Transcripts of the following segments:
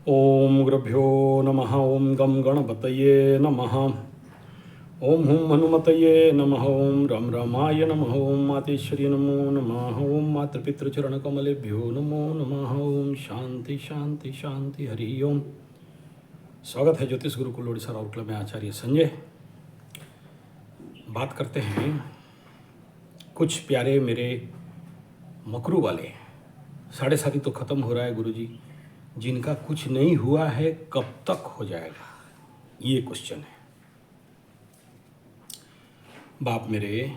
ओम गुरुभ्यो नमः। ओम गम गणपतये नमः। ओम हुम हनुमतये नमः। ओम रम रमाय नमः। ओम मातेश्वरी नमो नमः। ओम मातृपितृचरणकमलेभ्यो नमो नमः। ओम शांति शांति शांति हरि ओम। स्वागत है ज्योतिष गुरुकुल ओडिशा राउरकेला में आचार्य संजय। बात करते हैं कुछ प्यारे मेरे मकरू वाले। 7:30 तो ख़त्म हो रहा है गुरुजी। जिनका कुछ नहीं हुआ है कब तक हो जाएगा, ये क्वेश्चन है। बाप मेरे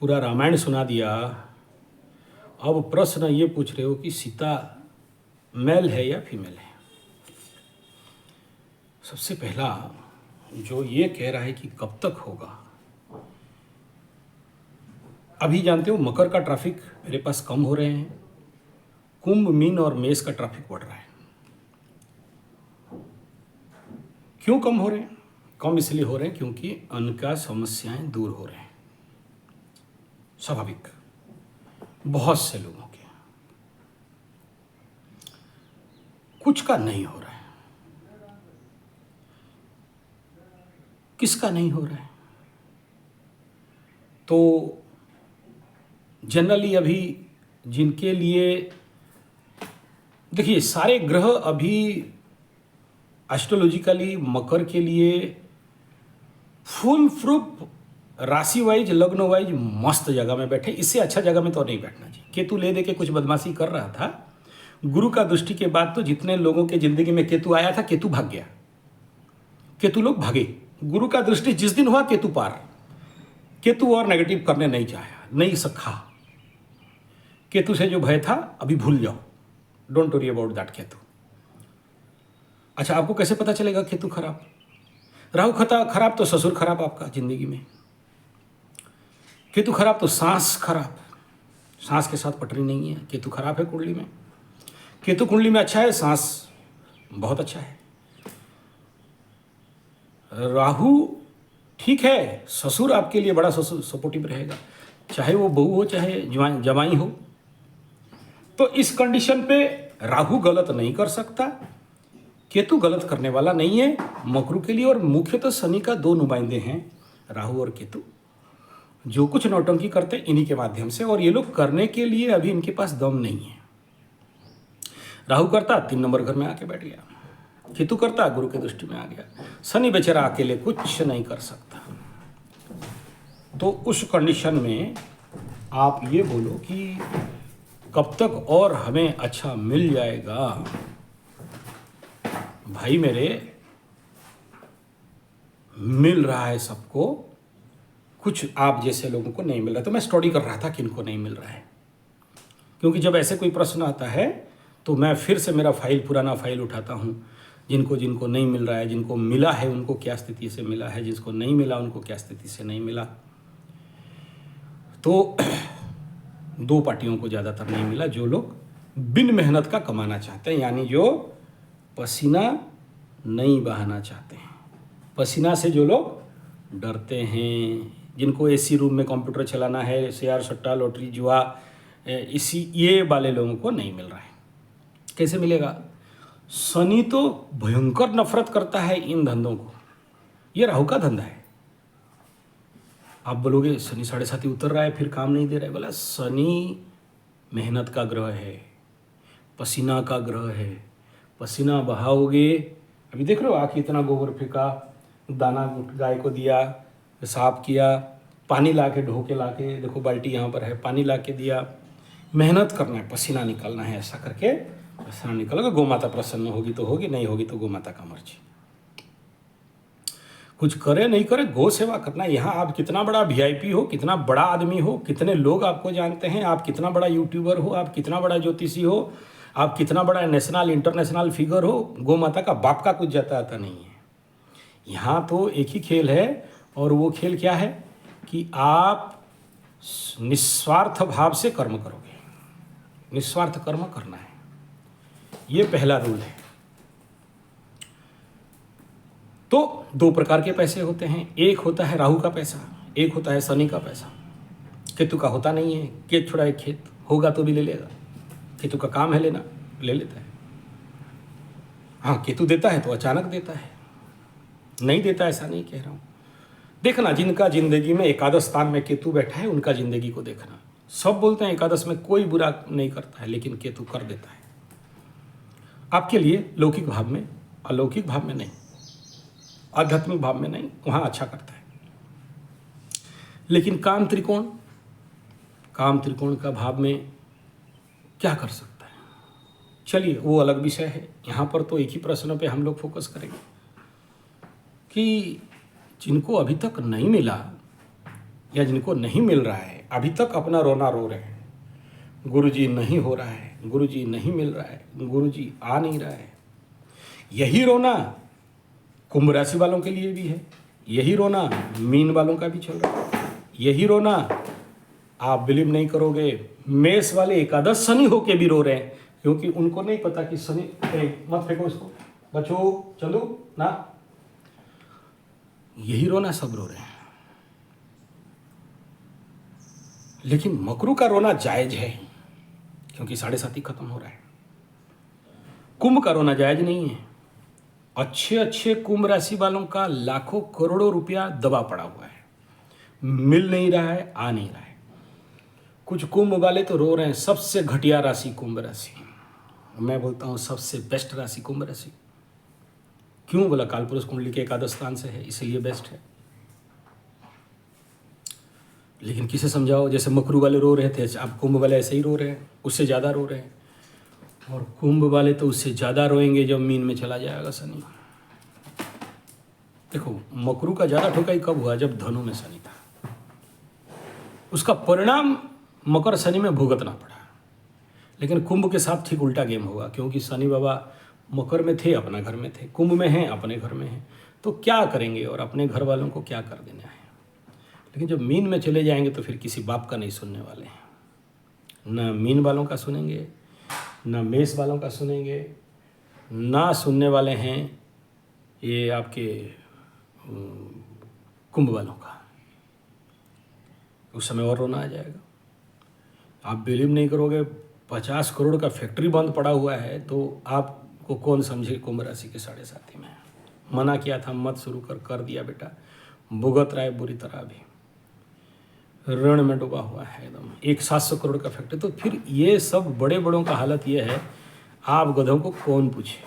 पूरा रामायण सुना दिया, अब प्रश्न ये पूछ रहे हो कि सीता मेल है या फीमेल है। सबसे पहला जो ये कह रहा है कि कब तक होगा, अभी जानते हो मकर का ट्रैफिक मेरे पास कम हो रहे हैं, कुंभ मीन और मेष का ट्रैफिक बढ़ रहा है। क्यों कम हो रहे हैं? कम इसलिए हो रहे हैं क्योंकि उनका समस्याएं दूर हो रहे हैं। स्वाभाविक, बहुत से लोगों के कुछ का नहीं हो रहा है। किसका नहीं हो रहा है? तो जनरली अभी जिनके लिए देखिए, सारे ग्रह अभी एस्ट्रोलॉजिकली मकर के लिए फुल प्रूफ राशि वाइज लग्न वाइज मस्त जगह में बैठे। इससे अच्छा जगह में तो नहीं बैठना चाहिए। केतु ले दे के कुछ बदमाशी कर रहा था, गुरु का दृष्टि के बाद तो जितने लोगों के जिंदगी में केतु आया था, केतु भाग गया। केतु लोग भागे। गुरु का दृष्टि जिस दिन हुआ, केतु पार। केतु और नेगेटिव करने नहीं चाहा, नहीं सखा। केतु से जो भय था अभी भूल जाओ, don't worry about that Ketu. अच्छा, आपको कैसे पता चलेगा केतु खराब? राहु खराब तो ससुर खराब आपका जिंदगी में। केतु खराब तो सांस खराब, सांस के साथ पटरी नहीं है। केतु खराब है कुंडली में। केतु कुंडली में अच्छा है, सांस बहुत अच्छा है। राहु ठीक है, ससुर आपके लिए बड़ा सपोर्टिव रहेगा, चाहे वो बहू हो चाहे जवाई हो। तो इस कंडीशन पे राहु गलत नहीं कर सकता, केतु गलत करने वाला नहीं है मकरू के लिए। और मुख्यतः शनि का 2 नुमाइंदे हैं, राहु और केतु। जो कुछ नौटंकी करते इन्हीं के माध्यम से, और ये लोग करने के लिए अभी इनके पास दम नहीं है। राहु करता 3 नंबर घर में आके बैठ गया, केतु करता गुरु के दृष्टि में आ गया। शनि बेचारा अकेले कुछ नहीं कर सकता। तो उस कंडीशन में आप ये बोलो कि कब तक और हमें अच्छा मिल जाएगा। भाई मेरे, मिल रहा है सबको, कुछ आप जैसे लोगों को नहीं मिल रहा। तो मैं स्टडी कर रहा था किनको नहीं मिल रहा है, क्योंकि जब ऐसे कोई प्रश्न आता है तो मैं फिर से मेरा पुराना फाइल उठाता हूँ। जिनको जिनको नहीं मिल रहा है, जिनको मिला है उनको क्या स्थिति से मिला है, जिसको नहीं मिला उनको क्या स्थिति से नहीं मिला। तो 2 पार्टियों को ज़्यादातर नहीं मिला, जो लोग बिन मेहनत का कमाना चाहते हैं, यानी जो पसीना नहीं बहाना चाहते हैं, पसीना से जो लोग डरते हैं, जिनको एसी रूम में कंप्यूटर चलाना है, शेयर सट्टा लॉटरी जुआ, ये वाले लोगों को नहीं मिल रहा है। कैसे मिलेगा? शनि तो भयंकर नफरत करता है इन धंधों को। ये राहु का धंधा है। आप बोलोगे शनि 7.5 उतर रहा है फिर काम नहीं दे रहा है। बोला, शनि मेहनत का ग्रह है, पसीना का ग्रह है। पसीना बहाओगे, अभी देख रहे हो, आके इतना गोबर फेंका, दाना गाय को दिया, साफ किया, पानी ला के ढो के ला के, देखो बाल्टी यहाँ पर है, पानी ला के दिया। मेहनत करना है, पसीना निकालना है। ऐसा करके पसीना निकलेगा। गौ माता प्रसन्न होगी तो होगी, नहीं होगी तो गौ माता का मर्जी। कुछ करे नहीं करे, गौ सेवा करना। यहाँ आप कितना बड़ा वीआईपी हो, कितना बड़ा आदमी हो, कितने लोग आपको जानते हैं, आप कितना बड़ा यूट्यूबर हो, आप कितना बड़ा ज्योतिषी हो, आप कितना बड़ा नेशनल इंटरनेशनल फिगर हो, गौ माता का बाप का कुछ जाता आता नहीं है। यहाँ तो एक ही खेल है, और वो खेल क्या है कि आप निस्वार्थ भाव से कर्म करोगे। निस्वार्थ कर्म करना है, ये पहला रूल है। तो 2 प्रकार के पैसे होते हैं। एक होता है राहु का पैसा, एक होता है शनि का पैसा। केतु का होता नहीं है, खेत छोड़ा एक खेत होगा तो भी ले लेगा। केतु का काम है लेना, ले लेता है। हाँ, केतु देता है तो अचानक देता है, नहीं देता ऐसा नहीं कह रहा हूँ। देखना, जिनका जिंदगी में एकादश स्थान में केतु बैठा है उनका जिंदगी को देखना। सब बोलते हैं एकादश में कोई बुरा नहीं करता है, लेकिन केतु कर देता है आपके लिए। लौकिक भाव में, अलौकिक भाव में नहीं, आध्यात्मिक भाव में नहीं, वहाँ अच्छा करता है। लेकिन काम त्रिकोण, काम त्रिकोण का भाव में क्या कर सकता है, चलिए वो अलग विषय है। यहाँ पर तो एक ही प्रश्न पे हम लोग फोकस करेंगे कि जिनको अभी तक नहीं मिला या जिनको नहीं मिल रहा है, अभी तक अपना रोना रो रहे हैं, गुरुजी नहीं हो रहा है, गुरुजी नहीं मिल रहा है, गुरुजी आ नहीं रहा है। यही रोना कुंभ राशि वालों के लिए भी है, यही रोना मीन वालों का भी चल रहा है, यही रोना आप बिलीव नहीं करोगे मेष वाले एकादश शनि होके भी रो रहे हैं, क्योंकि उनको नहीं पता कि शनि, मत फेंको इसको, बचो चलो ना, यही रोना सब रो रहे हैं। लेकिन मकरू का रोना जायज है, क्योंकि 7.5 खत्म हो रहा है। कुंभ का रोना जायज नहीं है। अच्छे अच्छे कुंभ राशि वालों का लाखों करोड़ों रुपया दबा पड़ा हुआ है, मिल नहीं रहा है, आ नहीं रहा है। कुछ कुंभ वाले तो रो रहे हैं। सबसे घटिया राशि कुंभ राशि, मैं बोलता हूँ सबसे बेस्ट राशि कुंभ राशि। क्यों बोला? कालपुरुष कुंडली के एकादश स्थान से है, इसलिए बेस्ट है। लेकिन किसे समझाओ? जैसे मकरू वाले रो रहे थे, अब कुंभ वाले ऐसे ही रो रहे हैं, उससे ज़्यादा रो रहे हैं। और कुंभ वाले तो उससे ज़्यादा रोएंगे जब मीन में चला जाएगा शनि। देखो, मकरू का ज़्यादा ठोकाई कब हुआ? जब धनु में शनि था। उसका परिणाम मकर शनि में भुगतना पड़ा। लेकिन कुंभ के साथ ठीक उल्टा गेम होगा, क्योंकि शनि बाबा मकर में थे, अपना घर में थे, कुंभ में हैं, अपने घर में हैं, तो क्या करेंगे और अपने घर वालों को क्या कर देना है। लेकिन जब मीन में चले जाएंगे तो फिर किसी बाप का नहीं सुनने वाले हैं, ना मीन वालों का सुनेंगे, ना मेष वालों का सुनेंगे, ना सुनने वाले हैं ये आपके कुंभ वालों का। उस समय और रोना आ जाएगा। आप बिलीव नहीं करोगे, 50 करोड़ का फैक्ट्री बंद पड़ा हुआ है, तो आपको कौन समझे कुंभ राशि के 7.5 में। मना किया था मत शुरू कर दिया बेटा, भुगत रहा है बुरी तरह। भी ऋण में डूबा हुआ है एकदम, 700 करोड़ का फैक्ट्री। तो फिर ये सब बड़े बड़ों का हालत ये है, आप गधों को कौन पूछे।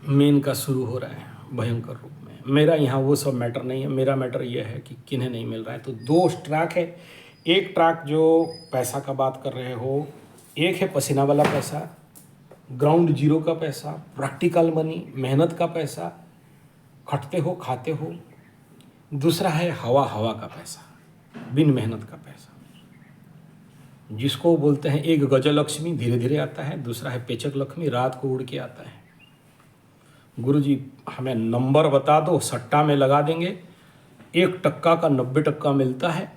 मीन का शुरू हो रहा है भयंकर रूप में। मेरा यहाँ वो सब मैटर नहीं है, मेरा मैटर ये है कि किन्हें नहीं मिल रहा है। तो 2 ट्रैक है। एक ट्रैक जो पैसा का बात कर रहे हो, एक है पसीना वाला पैसा, ग्राउंड जीरो का पैसा, प्रैक्टिकल मनी, मेहनत का पैसा, खटते हो खाते हो। दूसरा है हवा का पैसा, बिन मेहनत का पैसा, जिसको बोलते हैं एक गजलक्ष्मी, धीरे धीरे आता है। दूसरा है पेचक लक्ष्मी, रात को उड़ के आता है। गुरुजी हमें नंबर बता दो, सट्टा में लगा देंगे, 1% का 90% मिलता है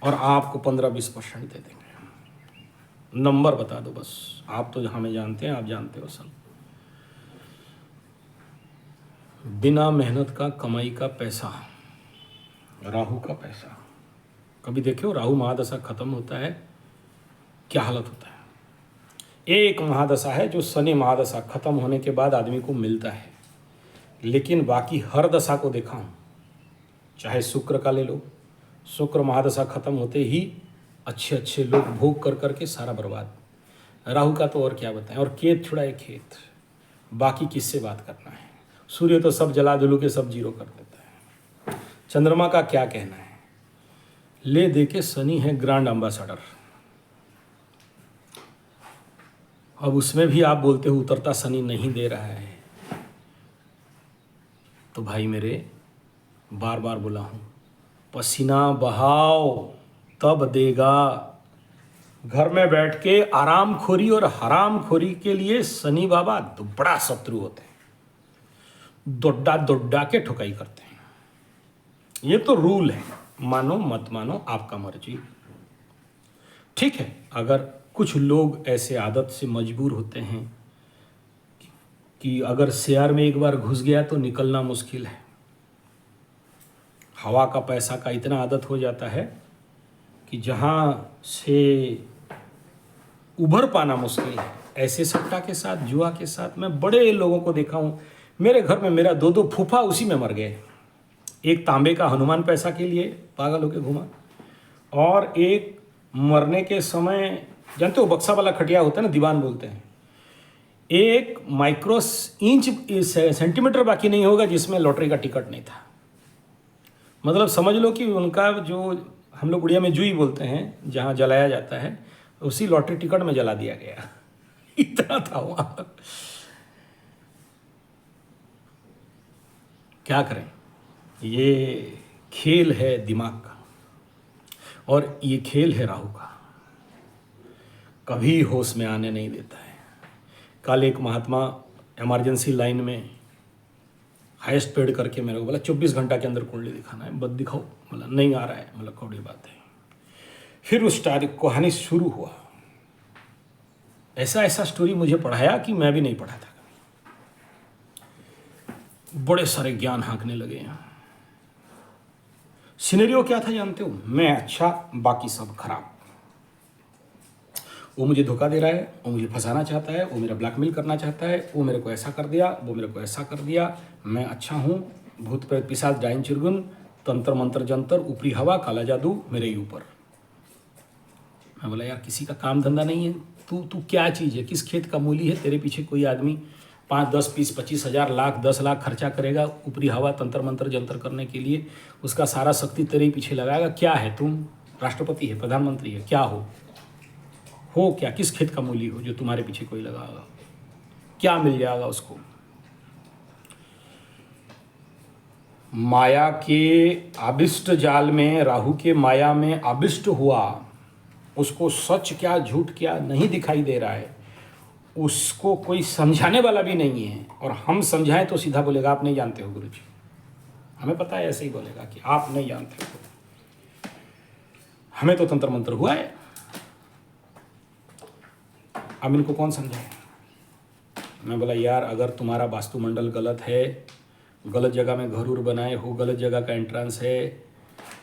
और आपको 15-20% दे देंगे। नंबर बता दो बस, आप तो हमें जानते हैं, आप जानते हो सब। बिना मेहनत का कमाई का पैसा, राहु का पैसा। कभी देखो राहु महादशा खत्म होता है क्या हालत होता है। एक महादशा है जो शनि महादशा खत्म होने के बाद आदमी को मिलता है, लेकिन बाकी हर दशा को देखा हूँ। चाहे शुक्र का ले लो, शुक्र महादशा खत्म होते ही अच्छे अच्छे लोग भोग कर करके सारा बर्बाद। राहु का तो और क्या बताएं। और केत छुड़ाए खेत, बाकी किससे बात करना है। सूर्य तो सब जला जुलू के सब जीरो कर देता है। चंद्रमा का क्या कहना है। ले दे के शनि है ग्रांड एम्बेसडर। अब उसमें भी आप बोलते हो उतरता शनि नहीं दे रहा है, तो भाई मेरे बार बार बोला हूँ, पसीना बहाओ तब देगा। घर में बैठ के आराम खोरी और हराम खोरी के लिए शनि बाबा बड़ा शत्रु होते हैं, दोड्डा के ठुकाई करते हैं। ये तो रूल है, मानो मत मानो आपका मर्जी। ठीक है, अगर कुछ लोग ऐसे आदत से मजबूर होते हैं कि अगर शेयर में एक बार घुस गया तो निकलना मुश्किल है। हवा का पैसा का इतना आदत हो जाता है कि जहाँ से उभर पाना मुश्किल है, ऐसे सट्टा के साथ, जुआ के साथ मैं बड़े लोगों को देखा हूँ। मेरे घर में मेरा दो फूफा उसी में मर गए। एक तांबे का हनुमान पैसा के लिए पागल होके घूमा, और एक मरने के समय, जानते हो बक्सा वाला खटिया होता है ना, दीवान बोलते हैं, एक माइक्रो इंच सेंटीमीटर बाकी नहीं होगा जिसमें लॉटरी का टिकट नहीं था। मतलब समझ लो कि उनका जो हम लोग उड़िया में जुई बोलते हैं, जहाँ जलाया जाता है, उसी लॉटरी टिकट में जला दिया गया। इतना था वहाँ। क्या करें, ये खेल है दिमाग का, और ये खेल है राहु का, कभी होश में आने नहीं देता है। कल एक महात्मा इमरजेंसी लाइन में हाईएस्ट पेड करके मेरे को बोला 24 घंटा के अंदर कुंडली दिखाना है, बस दिखाओ। बोला नहीं आ रहा है। मतलब कौड़ी बात है। फिर उस तारीख कहानी शुरू हुआ। ऐसा ऐसा स्टोरी मुझे पढ़ाया कि मैं भी नहीं पढ़ा था। बड़े सारे ज्ञान हाँकने लगे हैं। सिनेरियो क्या था जानते हो? मैं अच्छा, बाकी सब खराब। वो मुझे धोखा दे रहा है, वो मुझे फंसाना चाहता है, वो मेरा ब्लैकमेल करना चाहता है, वो मेरे को ऐसा कर दिया, वो मेरे को ऐसा कर दिया। मैं अच्छा हूँ, भूत प्रेत पिशाच डाइन चिरगुन, तंत्र मंत्र जंतर, ऊपरी हवा, काला जादू मेरे ही ऊपर। मैं बोला यार किसी का काम धंधा नहीं है, तू क्या चीज़ है, किस खेत का मूली है? तेरे पीछे कोई आदमी 5, 10, 20, 25 हज़ार, लाख, 10 लाख खर्चा करेगा ऊपरी हवा, तंत्र मंत्र जंतर करने के लिए, उसका सारा शक्ति तेरे ही पीछे लगाएगा। क्या है तुम? राष्ट्रपति है, प्रधानमंत्री है, क्या हो क्या? किस खेत का मूली हो जो तुम्हारे पीछे कोई लगाएगा? क्या मिल जाएगा उसको? माया के आबिष्ट जाल में, राहु के माया में आबिष्ट हुआ, उसको सच क्या झूठ क्या नहीं दिखाई दे रहा है, उसको कोई समझाने वाला भी नहीं है। और हम समझाएं तो सीधा बोलेगा आप नहीं जानते हो गुरुजी। हमें पता है, ऐसे ही बोलेगा कि आप नहीं जानते हो, हमें तो तंत्र मंत्र हुआ है। अब इनको कौन समझाए? मैं बोला यार अगर तुम्हारा वास्तुमंडल गलत है, गलत जगह में घर उर बनाए हो, गलत जगह का एंट्रेंस है,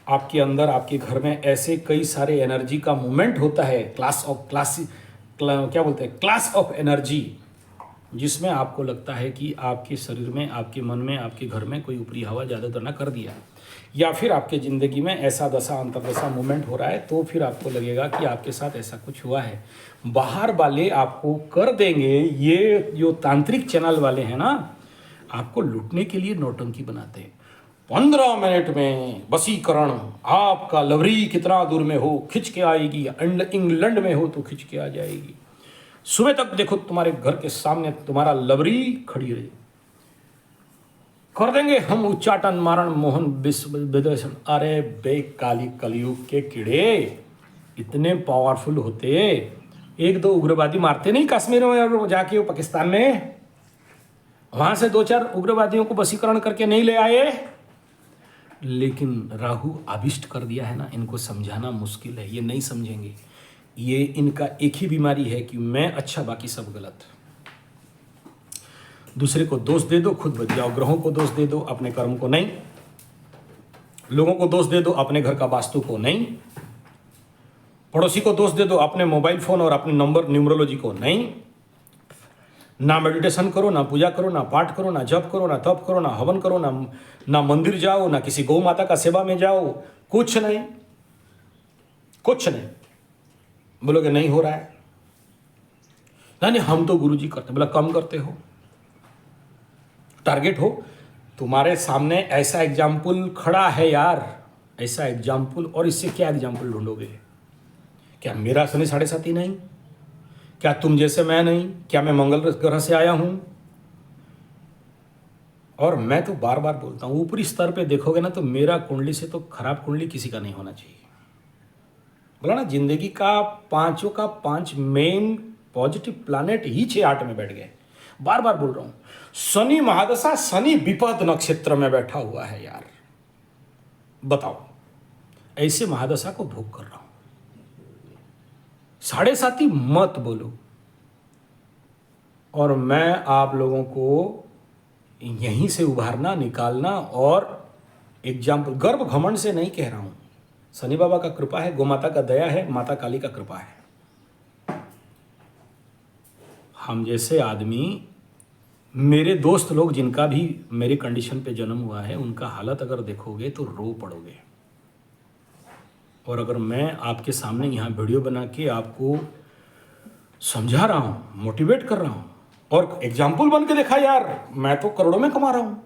आपके अंदर आपके घर में ऐसे कई सारे एनर्जी का मूवमेंट होता है, क्या बोलते हैं, क्लास ऑफ एनर्जी, जिसमें आपको लगता है कि आपके शरीर में, आपके मन में, आपके घर में कोई ऊपरी हवा ज़्यादा ना कर दिया, या फिर आपके ज़िंदगी में ऐसा दशा अंतरदशा मूवमेंट हो रहा है, तो फिर आपको लगेगा कि आपके साथ ऐसा कुछ हुआ है। बाहर वाले आपको कर देंगे, ये जो तांत्रिक चैनल वाले हैं ना, आपको लूटने के लिए नौटंकी बनाते हैं। 15 मिनट में वशीकरण, आपका लवरी कितना दूर में हो खिंच के आएगी, इंग्लैंड में हो तो खिंच के आ जाएगी। सुबह तक देखो तुम्हारे घर के सामने तुम्हारा लवरी खड़ी रही, कर देंगे हम उच्चाटन मारण मोहन विदर्शन। अरे बे काली कलयुग के कीड़े इतने पावरफुल होते, 1-2 उग्रवादी मारते नहीं कश्मीर में जाके, वो पाकिस्तान में, वहां से 2-4 उग्रवादियों को वशीकरण करके नहीं ले आए? लेकिन राहु आविष्ट कर दिया है ना, इनको समझाना मुश्किल है, ये नहीं समझेंगे। ये इनका एक ही बीमारी है कि मैं अच्छा बाकी सब गलत। दूसरे को दोष दे दो, खुद बच जाओ। ग्रहों को दोष दे दो, अपने कर्म को नहीं। लोगों को दोष दे दो, अपने घर का वास्तु को नहीं। पड़ोसी को दोष दे दो, अपने मोबाइल फोन और अपने नंबर न्यूमरोलॉजी को नहीं। ना मेडिटेशन करो, ना पूजा करो, ना पाठ करो, ना जप करो, ना तप करो, ना हवन करो, ना मंदिर जाओ, ना किसी गौ माता का सेवा में जाओ, कुछ नहीं, कुछ नहीं। बोलोगे नहीं हो रहा है, नहीं हम तो गुरुजी करते। बोला कम करते हो, टारगेट हो। तुम्हारे सामने ऐसा एग्जाम्पल खड़ा है यार, ऐसा एग्जाम्पल, और इससे क्या एग्जाम्पल ढूंढोगे? क्या मेरा शनि 7.5 नहीं? क्या तुम जैसे मैं नहीं? क्या मैं मंगल ग्रह से आया हूं? और मैं तो बार बार बोलता हूं, ऊपरी स्तर पे देखोगे ना तो मेरा कुंडली से तो खराब कुंडली किसी का नहीं होना चाहिए। बोला ना, जिंदगी का 5 का 5 मेन पॉजिटिव प्लैनेट ही 6-8 में बैठ गए। बार बार बोल रहा हूं, शनि महादशा, शनि विपद नक्षत्र में बैठा हुआ है यार। बताओ, ऐसे महादशा को भोग कर रहा हूं। 7.5 मत बोलो। और मैं आप लोगों को यहीं से उभारना, निकालना, और एग्जाम्पल, गर्व घमंड से नहीं कह रहा हूं। शनि बाबा का कृपा है, गोमाता का दया है, माता काली का कृपा है। हम जैसे आदमी, मेरे दोस्त लोग जिनका भी मेरे कंडीशन पे जन्म हुआ है, उनका हालत अगर देखोगे तो रो पड़ोगे। और अगर मैं आपके सामने यहाँ वीडियो बना के आपको समझा रहा हूँ, मोटिवेट कर रहा हूँ और एग्जाम्पल बन के देखा यार, मैं तो करोड़ों में कमा रहा हूँ,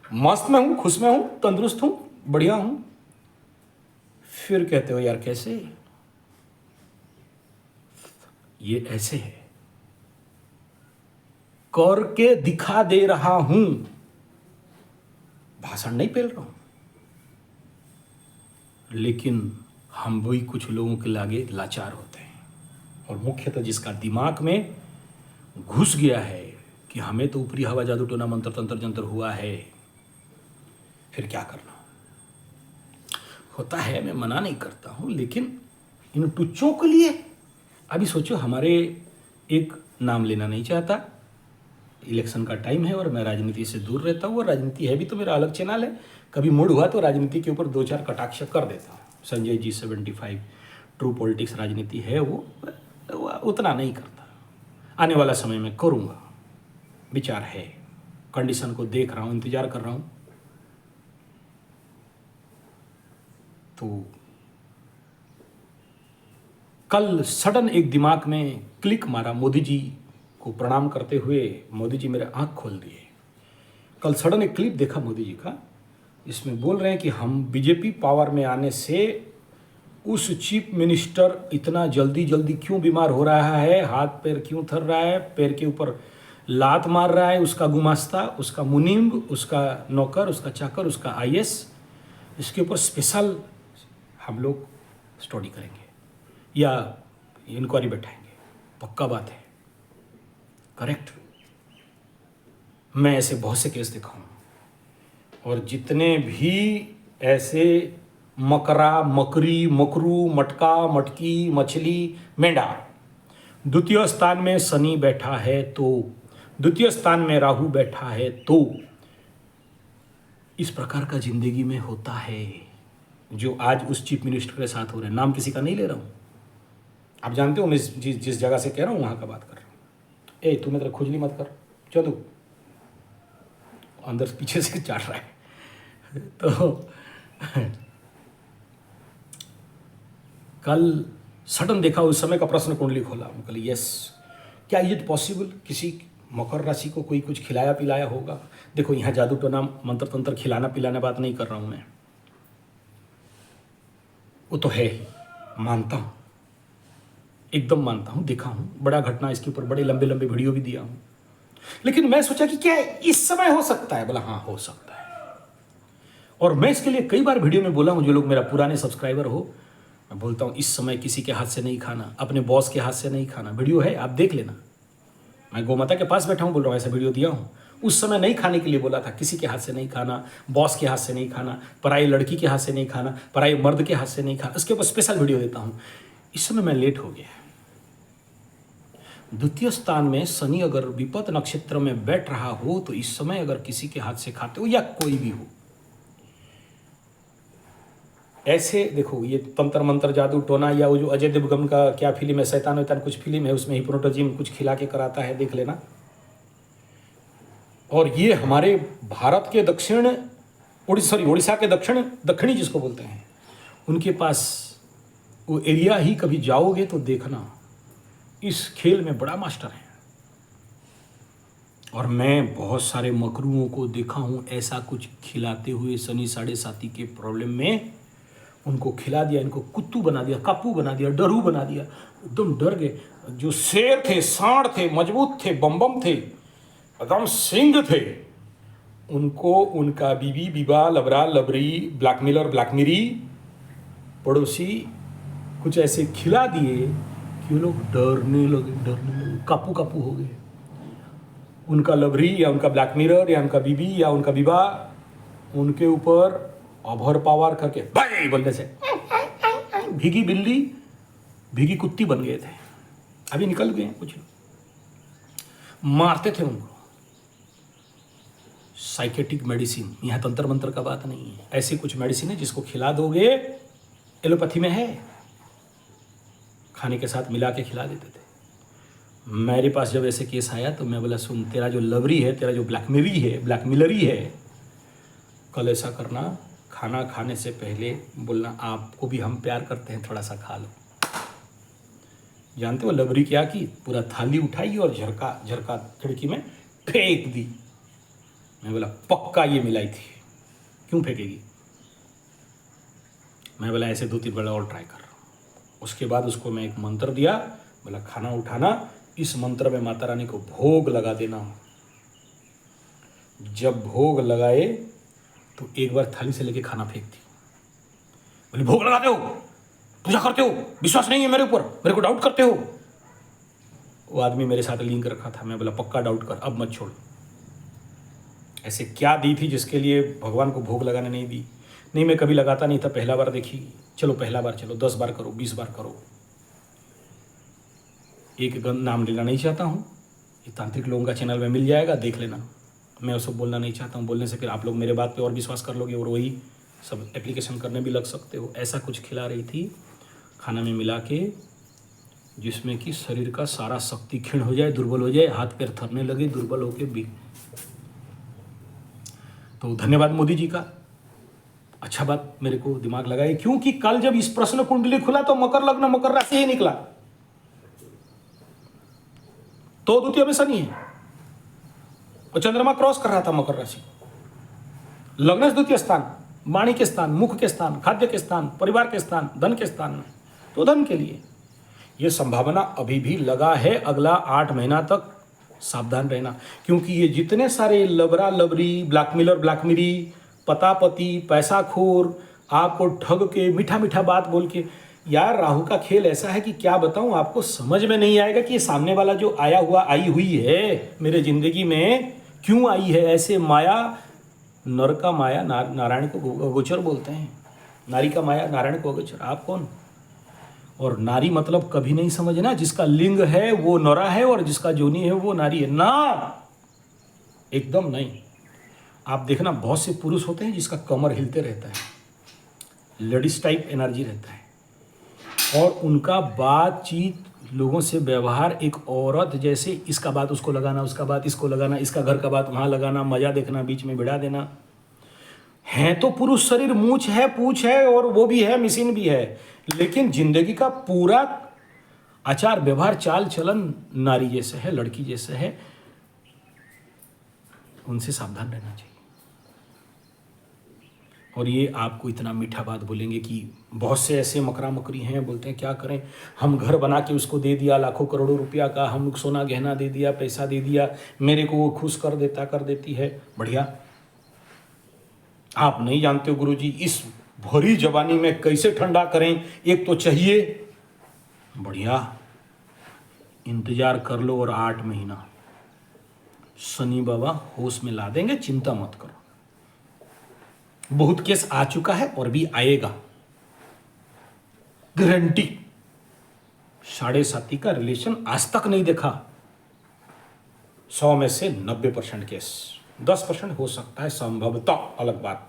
मस्त में हूँ, खुश में हूँ, तंदुरुस्त हूँ, बढ़िया हूँ, फिर कहते हो यार कैसे? ये ऐसे है, करके दिखा दे रहा हूं, भाषण नहीं पेल रहा हूं। लेकिन हम भी कुछ लोगों के लागे लाचार होते हैं, और मुख्यतः जिसका दिमाग में घुस गया है कि हमें तो ऊपरी हवा जादू टोना मंत्र तंत्र जंत्र हुआ है, फिर क्या करना होता है। मैं मना नहीं करता हूं, लेकिन इन टुच्चों के लिए अभी सोचो, हमारे एक नाम लेना नहीं चाहता, इलेक्शन का टाइम है और मैं राजनीति से दूर रहता हूँ, और राजनीति है भी तो मेरा अलग चैनल है, कभी मूड हुआ तो राजनीति के ऊपर 2-4 कटाक्ष कर देता हूँ। संजय जी 75 ट्रू पॉलिटिक्स राजनीति है, वो उतना नहीं करता, आने वाला समय में करूँगा, विचार है, कंडीशन को देख रहा हूँ, इंतजार कर रहा हूँ। तो कल सडन एक दिमाग में क्लिक मारा, मोदी जी को प्रणाम करते हुए मोदी जी मेरे आंख खोल दिए। कल सडन एक क्लिप देखा मोदी जी का, इसमें बोल रहे हैं कि हम बीजेपी पावर में आने से उस चीफ मिनिस्टर इतना जल्दी जल्दी क्यों बीमार हो रहा है, हाथ पैर क्यों थर रहा है, पैर के ऊपर लात मार रहा है उसका गुमास्ता, उसका मुनीम, उसका नौकर, उसका चाकर, उसका आईएएस। इसके ऊपर स्पेशल हम लोग स्टडी करेंगे या इंक्वायरी बैठाएंगे, पक्का बात है, करेक्ट। मैं ऐसे बहुत से केस देखा हूँ, और जितने भी ऐसे मकरा, मकरी, मकरू, मटका, मटकी, मछली, मेंढा, द्वितीय स्थान में शनि बैठा है तो, द्वितीय स्थान में राहु बैठा है तो, इस प्रकार का जिंदगी में होता है जो आज उस चीफ मिनिस्टर के साथ हो रहा है। नाम किसी का नहीं ले रहा हूँ, आप जानते हो मैं जिस जगह से कह रहा हूँ वहाँ का बात कर रहा हूँ। ए तू मेरा खुजली मत कर, चलो अंदर पीछे से चाट रहा है। तो कल सडन देखा, उस समय का प्रश्न कुंडली खोला, मैं कहा यस, क्या ये पॉसिबल, किसी मकर राशि को कोई कुछ खिलाया पिलाया होगा। देखो यहाँ जादू टोना मंत्र तंत्र खिलाना पिलाना बात नहीं कर रहा हूँ मैं, वो तो है ही, मानता हूँ, एकदम मानता हूँ, देखा हूँ, बड़ा घटना, इसके ऊपर बड़े लंबे लंबे वीडियो भी दिया हूँ। लेकिन मैं सोचा कि क्या इस समय हो सकता है, बोला हाँ हो सकता है। और मैं इसके लिए कई बार वीडियो में बोला हूँ, जो लोग मेरा पुराने सब्सक्राइबर हो, मैं बोलता हूँ इस समय किसी के हाथ से नहीं खाना, अपने बॉस के हाथ से नहीं खाना। वीडियो है, आप देख लेना, मैं गौमाता के पास बैठा हूँ, बोल रहा हूँ, ऐसा वीडियो दिया हूँ। उस समय नहीं खाने के लिए बोला था, किसी के हाथ से नहीं खाना, बॉस के हाथ से नहीं खाना, पराई लड़की के हाथ से नहीं खाना, पराई मर्द के हाथ से नहीं खाना, उसके ऊपर स्पेशल वीडियो देता हूँ। इस समय मैं लेट हो गया। द्वितीय स्थान में शनि अगर विपत नक्षत्र में बैठ रहा हो तो इस समय अगर किसी के हाथ से खाते हो या कोई भी हो, ऐसे देखो, ये तंत्र मंत्र जादू टोना, या वो जो अजय देवगन का क्या फिल्म है, शैतान वैतान कुछ फिल्म है, उसमें हिप्नोटिज्म कुछ खिला के कराता है, देख लेना। और ये हमारे भारत के दक्षिण, उड़ीसा के दक्षिणी जिसको बोलते हैं, उनके पास वो एरिया ही कभी जाओगे तो देखना, इस खेल में बड़ा मास्टर है। और मैं बहुत सारे मकरुओं को देखा हूँ ऐसा कुछ खिलाते हुए, शनि 7.5 के प्रॉब्लम में उनको खिला दिया, इनको कुत्तू बना दिया, कापू बना दिया, डरू बना दिया, एकदम डर गए। जो शेर थे, सांड थे, मजबूत थे, बम थे, एकदम सिंह थे, उनको उनका बीवी विवाह, लबरा लबरी, ब्लैकमेलर ब्लैकमेरी, पड़ोसी कुछ ऐसे खिला दिए कि वो लोग डरने लगे, कापू कापू हो गए। उनका लबरी या उनका ब्लैक मिरर या उनका बीबी या उनका विवाह उनके ऊपर ओवर पावर करके भाई बोलने से भीगी बिल्ली, भीगी कुत्ती बन गए थे। अभी निकल गए हैं कुछ, मारते थे उनको। साइकेट्रिक मेडिसिन, यहाँ तंत्र मंत्र का बात नहीं है, ऐसी कुछ मेडिसिन है जिसको खिला दोगे, एलोपैथी में है, खाने के साथ मिला के खिला देते थे। मेरे पास जब ऐसे केस आया तो मैं बोला सुन, तेरा जो लवरी है, तेरा जो ब्लैकमेलरी है, कल ऐसा करना, खाना खाने से पहले बोलना आपको भी हम प्यार करते हैं, थोड़ा सा खा लो। जानते हो लवरी क्या की? पूरा थाली उठाई और झरका खिड़की में फेंक दी। मैं बोला पक्का ये मिलाई थी, क्यों फेंकेगी? मैं बोला ऐसे 2-3 बार और ट्राई कर। उसके बाद उसको मैं एक मंत्र दिया, बोला खाना उठाना, इस मंत्र में माता रानी को भोग लगा देना। जब भोग लगाए तो एक बार थाली से लेके खाना फेंक दी। बोले भोग लगाते हो, पूजा करते हो, विश्वास नहीं है मेरे ऊपर, मेरे को डाउट करते हो। वो आदमी मेरे साथ लिंक रखा था। मैं बोला पक्का डाउट कर, अब मत छोड़। ऐसे क्या दी थी जिसके लिए भगवान को भोग लगाने नहीं दी? नहीं, मैं कभी लगाता नहीं था, पहला बार देखी। चलो पहला बार, चलो 10 बार करो, 20 बार करो। एक नाम लेना नहीं चाहता हूँ, ये तांत्रिक लोगों का चैनल में मिल जाएगा, देख लेना। मैं उसको बोलना नहीं चाहता हूँ, बोलने से फिर आप लोग मेरे बात पे और विश्वास कर लोगे और वही सब एप्लीकेशन करने भी लग सकते हो। ऐसा कुछ खिला रही थी खाना में मिला के, जिसमें कि शरीर का सारा शक्ति क्षीण हो जाए, दुर्बल हो जाए, हाथ पैर थरने लगे, दुर्बल होके भी। तो धन्यवाद मोदी जी का, अच्छा बात मेरे को दिमाग लगाई। क्योंकि कल जब इस प्रश्न कुंडली खुला तो मकर लग्न मकर राशि ही निकला, तो द्वितीय में शनि है और चंद्रमा क्रॉस कर रहा था मकर राशि। लग्न द्वितीय स्थान, वाणी के स्थान, मुख के स्थान, खाद्य के स्थान, परिवार के स्थान, धन के स्थान में, तो धन के लिए यह संभावना अभी भी लगा है। अगला 8 महीना तक सावधान रहना, क्योंकि ये जितने सारे लबरा लबरी, ब्लैकमेरी, पतापति, पैसाखोर, आपको ठग के मीठा मीठा बात बोल के, यार राहु का खेल ऐसा है कि क्या बताऊं आपको, समझ में नहीं आएगा कि ये सामने वाला जो आई हुई है मेरे जिंदगी में क्यों आई है। ऐसे माया, नर का माया नारायण को अगोचर बोलते हैं, नारी का माया नारायण को अगोचर। आप कौन? और नारी मतलब कभी नहीं समझना जिसका लिंग है वो नरा है और जिसका जोनी है वो नारी है, ना, एकदम नहीं। आप देखना बहुत से पुरुष होते हैं जिसका कमर हिलते रहता है, लेडीज टाइप एनर्जी रहता है, और उनका बातचीत, लोगों से व्यवहार एक औरत जैसे, इसका बात उसको लगाना, उसका बात इसको लगाना, इसका घर का बात वहाँ लगाना, मजा देखना, बीच में भिड़ा देना। है तो पुरुष शरीर, मूछ है, पूछ है, और वो भी है, मशीन भी है, लेकिन जिंदगी का पूरा आचार व्यवहार चाल चलन नारी जैसे है, लड़की जैसे है। उनसे सावधान रहना चाहिए। और ये आपको इतना मीठा बात बोलेंगे कि बहुत से ऐसे मकरा मकरी हैं, बोलते हैं क्या करें, हम घर बना के उसको दे दिया लाखों करोड़ों रुपया का, हम सोना गहना दे दिया, पैसा दे दिया, मेरे को वो खुश कर देती है। बढ़िया, आप नहीं जानते हो गुरुजी इस भरी जवानी में कैसे ठंडा करें। एक तो चाहिए, बढ़िया इंतजार कर लो, और 8 महीना शनि बाबा होश में ला देंगे, चिंता मत करो। बहुत केस आ चुका है और भी आएगा, गारंटी। 7.5 का रिलेशन आज तक नहीं देखा। 100 में से 90% केस, 10% हो सकता है संभवतः, अलग बात,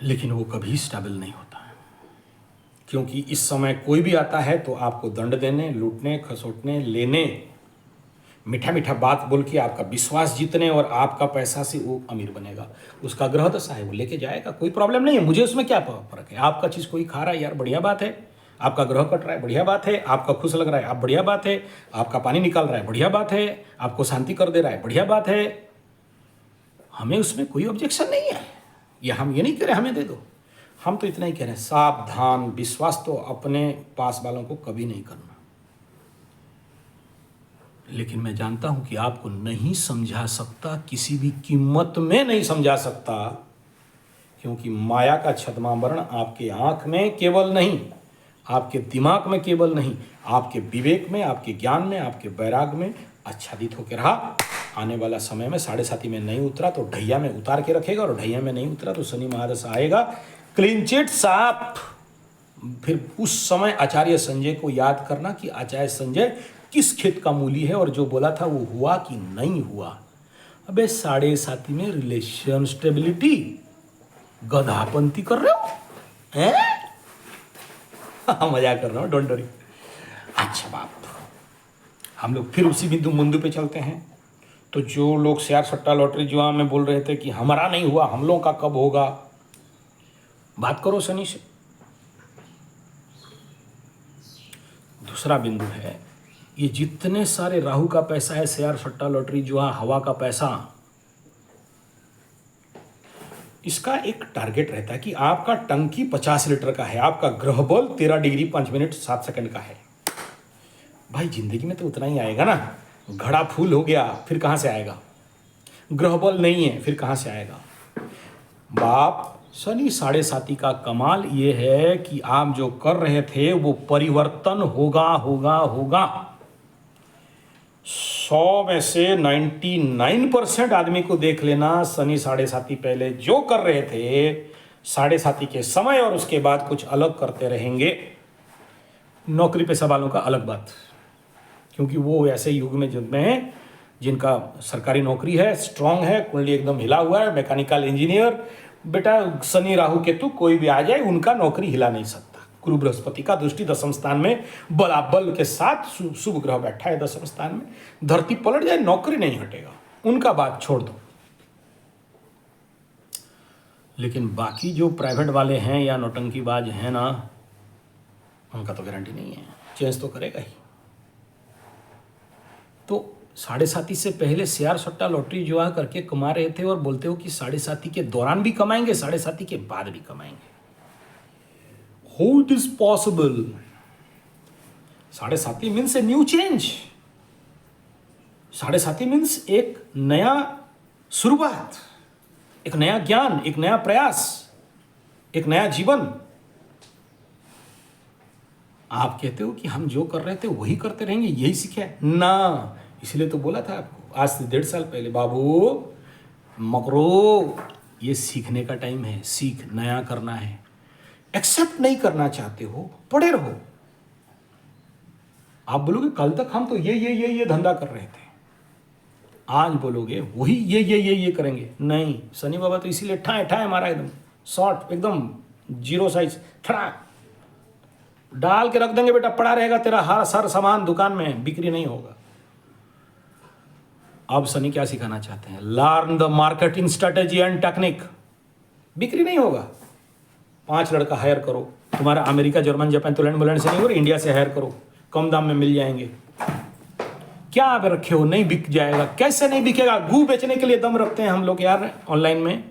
लेकिन वो कभी स्टेबल नहीं होता है। क्योंकि इस समय कोई भी आता है तो आपको दंड देने, लूटने, खसोटने, लेने, मीठा मीठा बात बोल के आपका विश्वास जीतने, और आपका पैसा से वो अमीर बनेगा। उसका ग्रह दशा है, वो लेके जाएगा, कोई प्रॉब्लम नहीं है, मुझे उसमें क्या फर्क है। आपका चीज़ कोई खा रहा है, यार बढ़िया बात है। आपका ग्रह कट रहा है, बढ़िया बात है। आपका खुश लग रहा है, आप बढ़िया बात है। आपका पानी निकाल रहा है, बढ़िया बात है। आपको शांति कर दे रहा है, बढ़िया बात है। हमें उसमें कोई ऑब्जेक्शन नहीं है। या हम ये नहीं कह रहे हमें दे दो, हम तो इतना ही कह रहे हैं सावधान। विश्वास तो अपने पास वालों को कभी नहीं करना। लेकिन मैं जानता हूं कि आपको नहीं समझा सकता, किसी भी कीमत में नहीं समझा सकता, क्योंकि माया का छद्मावरण आपके आंख में केवल नहीं, आपके दिमाग में केवल नहीं, आपके विवेक में, आपके ज्ञान में, आपके वैराग में आच्छादित होकर रहा। आने वाला समय में 7.5 में नहीं उतरा तो ढैया में उतार के रखेगा, और ढैया में नहीं उतरा तो शनि महादशा आएगा, क्लीन चिट साफ। फिर उस समय आचार्य संजय को याद करना कि आचार्य संजय किस खेत का मूली है, और जो बोला था वो हुआ कि नहीं हुआ। अबे 7.5 में रिलेशन स्टेबिलिटी, गधापंती कर रहे हो हैं? मजाक कर रहा हूँ, डोंट वरी। अच्छा बाप, हम लोग फिर उसी बिंदु मुंदु पे चलते हैं। तो जो लोग शेयर सट्टा लॉटरी जुआ में बोल रहे थे कि हमारा नहीं हुआ, हम लोगों का कब होगा, बात करो शनि से। दूसरा बिंदु है, ये जितने सारे राहु का पैसा है, शेयर सट्टा लॉटरी जुआ, हवा का पैसा, इसका एक टारगेट रहता है कि आपका टंकी 50 लीटर का है, आपका ग्रह बल 13 डिग्री 5 मिनट 7 सेकंड का है। भाई जिंदगी में तो उतना ही आएगा ना। घड़ा फूल हो गया फिर कहाँ से आएगा, ग्रह बल नहीं है फिर कहाँ से आएगा। बाप शनि 7.5 का कमाल ये है कि आप जो कर रहे थे वो परिवर्तन होगा होगा होगा। 100 में से 99% आदमी को देख लेना, शनि 7.5 पहले जो कर रहे थे 7.5 के समय और उसके बाद कुछ अलग करते रहेंगे। नौकरी पेशा वालों का अलग बात, क्योंकि वो ऐसे युग में जिनमें जिनका सरकारी नौकरी है, स्ट्रांग है, कुंडली एकदम हिला हुआ है, मैकेनिकल इंजीनियर, बेटा शनि राहु केतु कोई भी आ जाए उनका नौकरी हिला नहीं सकता। गुरु बृहस्पति का दृष्टि दशम स्थान में बलाबल के साथ शुभ ग्रह बैठा है दशम स्थान में, धरती पलट जाए नौकरी नहीं हटेगा, उनका बात छोड़ दो। लेकिन बाकी जो प्राइवेट वाले हैं या नौटंकीबाज हैं ना, उनका तो गारंटी नहीं है, चेंज तो करेगा ही। तो 7.5 से पहले शेयर सट्टा लॉटरी जुआ करके कमा रहे थे और बोलते हो कि 7.5 के दौरान भी कमाएंगे, 7.5 के बाद भी कमाएंगे। How it is possible? 7.5 means a new change. 7.5 means एक नया शुरुआत, एक नया ज्ञान, एक नया प्रयास, एक नया जीवन। आप कहते हो कि हम जो कर रहे थे वही करते रहेंगे, यही सीखा है ना। इसलिए तो बोला था आपको आज से 1.5 साल पहले, बाबू मकरो ये सीखने का टाइम है, सीख, नया करना है। एक्सेप्ट नहीं करना चाहते हो, पड़े रहो। आप बोलोगे कल तक हम तो ये धंधा कर रहे थे, आज बोलोगे वही ये करेंगे। नहीं, शनि बाबा तो इसीलिए ठाए ठाए मारा, एकदम शॉर्ट, एकदम 0 साइज, ठड़ा डाल के रख देंगे। बेटा पड़ा रहेगा तेरा हर सार सामान दुकान में, बिक्री नहीं होगा। अब शनि क्या सिखाना चाहते हैं? Learn the marketing strategy and technique. बिक्री नहीं होगा। 5 लड़का हायर करो, तुम्हारा अमेरिका, जर्मन, जापान, पोलैंड से नहीं हो रहा, इंडिया से हायर करो, कम दाम में मिल जाएंगे। क्या आप रखे हो, नहीं बिक जाएगा। कैसे नहीं बिकेगा? गू बेचने के लिए दम रखते हैं हम लोग यार, ऑनलाइन में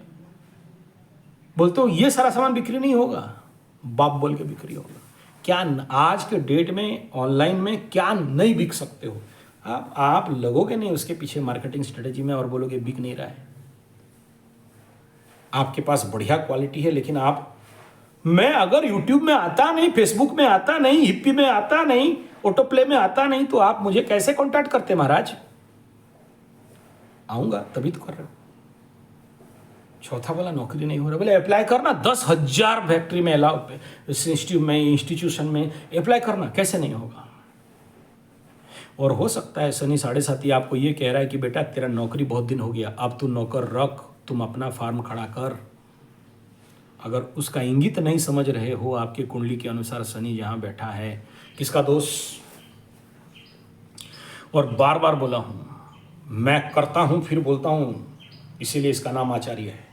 बोलते हो ये सारा सामान बिक्री नहीं होगा, बाप बोल के बिक्री होगा। क्या आज के डेट में ऑनलाइन में क्या नहीं बिक सकते हो आप लगोगे नहीं उसके पीछे मार्केटिंग स्ट्रेटेजी में और बोलोगे बिक नहीं रहा है। आपके पास बढ़िया क्वालिटी है, लेकिन मैं अगर यूट्यूब में आता नहीं, फेसबुक में आता नहीं, हिप्पी में आता नहीं, ऑटो प्ले में आता नहीं, तो आप मुझे कैसे कांटेक्ट करते महाराज? आऊंगा तभी तो कर रहे हो। चौथा वाला नौकरी नहीं हो रहा, बोले अप्लाई करना, 10,000 फैक्ट्री में अलाउ, इंस्टीट्यूशन में अप्लाई करना, कैसे नहीं होगा? और हो सकता है शनि 7.5 आपको ये कह रहा है कि बेटा तेरा नौकरी बहुत दिन हो गया, अब तू नौकर रख, तुम अपना फार्म खड़ा कर। अगर उसका इंगित नहीं समझ रहे हो, आपके कुंडली के अनुसार शनि जहाँ बैठा है, किसका दोष? और बार बार बोला हूँ, मैं करता हूँ फिर बोलता हूँ, इसीलिए इसका नाम आचार्य है।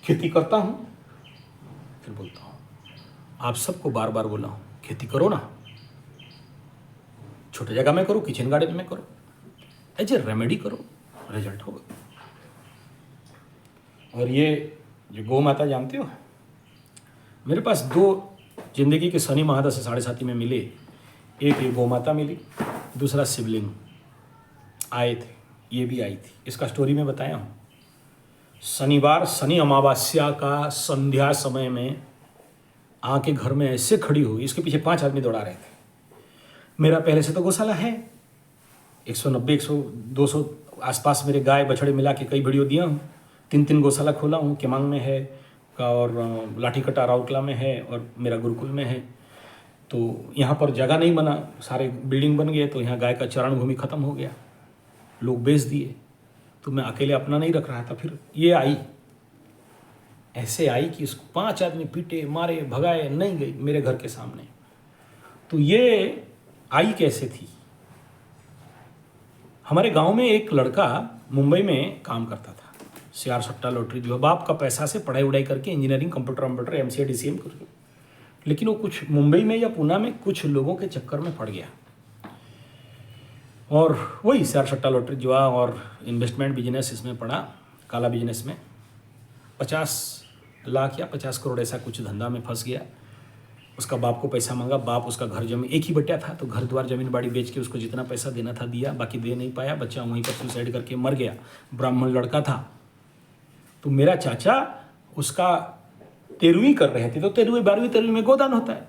खेती करता हूँ फिर बोलता हूँ, आप सबको बार बार बोला हूँ खेती करो ना, छोटे जगह में करो, किचन गार्डन में करो, एज ए रेमेडी करो, रिजल्ट होगा। और ये जो गौ माता जानते हो, मेरे पास 2 जिंदगी के शनि महादशा 7.5 में मिले। एक ये गौ माता मिली, दूसरा शिवलिंग आए थे, ये भी आई थी। इसका स्टोरी मैं बताया हूँ। शनिवार शनि अमावस्या का संध्या समय में आके घर में ऐसे खड़ी हुई, इसके पीछे 5 आदमी दौड़ा रहे थे। मेरा पहले से तो गौशाला है, 190, 100, 200 आसपास मेरे गाय बछड़े मिला के कई वीडियो दिया हूँ। 3 गौशाला खोला हूँ, केमांग में है और लाठीकटा राउरकेला में है और मेरा गुरुकुल में है। तो यहाँ पर जगह नहीं बना, सारे बिल्डिंग बन गए, तो यहाँ गाय का चरण भूमि खत्म हो गया, लोग बेच दिए। तो मैं अकेले अपना नहीं रख रहा था। फिर ये आई, ऐसे आई कि इसको 5 आदमी पीटे, मारे, भगाए, नहीं गई मेरे घर के सामने। तो ये आई कैसे थी? हमारे गांव में एक लड़का मुंबई में काम करता था, शेयर सट्टा लॉटरी जो बाप का पैसा से पढ़ाई वढ़ाई करके इंजीनियरिंग कंप्यूटर MCA DCM कर, लेकिन वो कुछ मुंबई में या पूना में कुछ लोगों के चक्कर में पड़ गया और वही शेयर सट्टा लॉटरी जुआ और इन्वेस्टमेंट बिजनेस इसमें पड़ा, काला बिजनेस में 50 लाख या 50 करोड़ ऐसा कुछ धंधा में फंस गया। उसका बाप को पैसा मांगा, बाप उसका घर जमीन एक ही बट्टा था तो घर द्वार जमीन बाड़ी बेच के उसको जितना पैसा देना था दिया, बाकी दे नहीं पाया, बच्चा वहीं पर सुसाइड करके मर गया। ब्राह्मण लड़का था। तो मेरा चाचा उसका 13वीं कर रहे थे, तो 13वीं 12वीं 13वीं में गोदान होता है,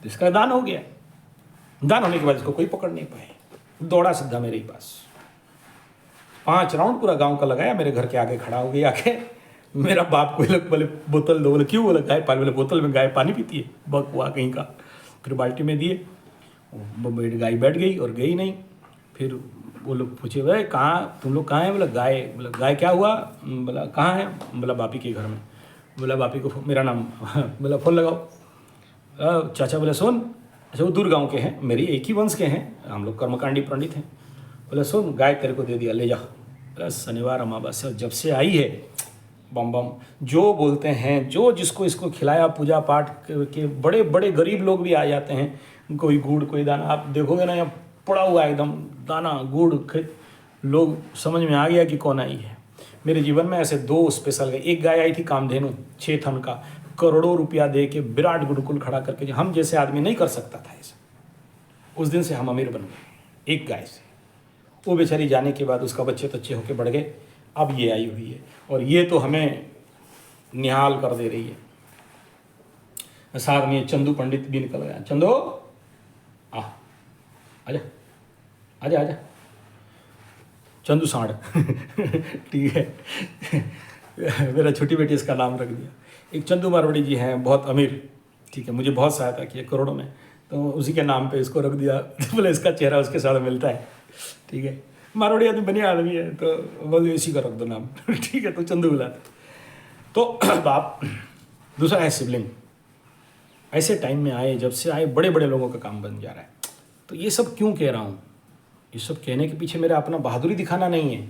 तो इसका दान हो गया। दान होने के बाद इसको कोई पकड़ नहीं पाए, दौड़ा सीधा मेरे ही पास, 5 राउंड पूरा गांव का लगाया, मेरे घर के आगे खड़ा हो गया आके। मेरा बाप को लोग बोले बोतल दो, बोले क्यों? बोले गाय पानी, बोले बोतल में गाय पानी पीती है, बकवा कहीं का। फिर बाल्टी में दिए, गाय बैठ गई और गई नहीं। फिर वो लोग पूछे भाई कहाँ तुम लोग कहाँ हैं? बोला गाय। बोला गाय क्या हुआ? बोला कहाँ है? बोला बापी के घर में। बोला बापी को मेरा नाम बोला फ़ोन लगाओ। चाचा बोले सुन, अच्छा वो दूर गाँव के हैं, मेरी एक ही वंश के हैं, हम लोग कर्मकांडी पंडित हैं। बोले सुन गाय तेरे को दे दिया, ले जा। बोला शनिवार अमावस्या जब से आई है बम बम जो बोलते हैं, जो जिसको इसको खिलाया, पूजा पाठ के बड़े बड़े गरीब लोग भी आ जाते हैं, कोई गुड़ कोई दाना, आप देखोगे ना यहाँ पड़ा हुआ एकदम दाना गुड़, लोग समझ में आ गया कि कौन आई है। मेरे जीवन में ऐसे 2 स्पेशल गए। एक गाय आई थी कामधेनु 6 थन का, करोड़ों रुपया दे के विराट गुरुकुल खड़ा करके, जो हम जैसे आदमी नहीं कर सकता था ऐसा। उस दिन से हम अमीर बन गए एक गाय से। वो बेचारी जाने के बाद उसका बच्चे तच्चे होके बढ़ गए, अब ये आई हुई है और ये तो हमें निहाल कर दे रही है। साथ में चंदू पंडित भी निकल गया। चंदो आजा आजा आजा, चंदू सांड ठीक है मेरा छोटी बेटी इसका नाम रख दिया। एक चंदू मारवाड़ी जी हैं, बहुत अमीर, ठीक है, मुझे बहुत सहायता की है करोड़ों में, तो उसी के नाम पे इसको रख दिया। बोले इसका चेहरा उसके साथ मिलता है, ठीक है, मारवाड़ी आदमी बढ़िया आदमी है, तो बोले इसी का रख दो नाम ठीक है, तो चंदू बुलाते। तो बाप दूसरा है सिबलिंग। ऐसे टाइम में आए, जब से आए बड़े बड़े लोगों का काम बन जा रहा है। तो ये सब क्यों कह रहा हूँ? ये सब कहने के पीछे मेरा अपना बहादुरी दिखाना नहीं है,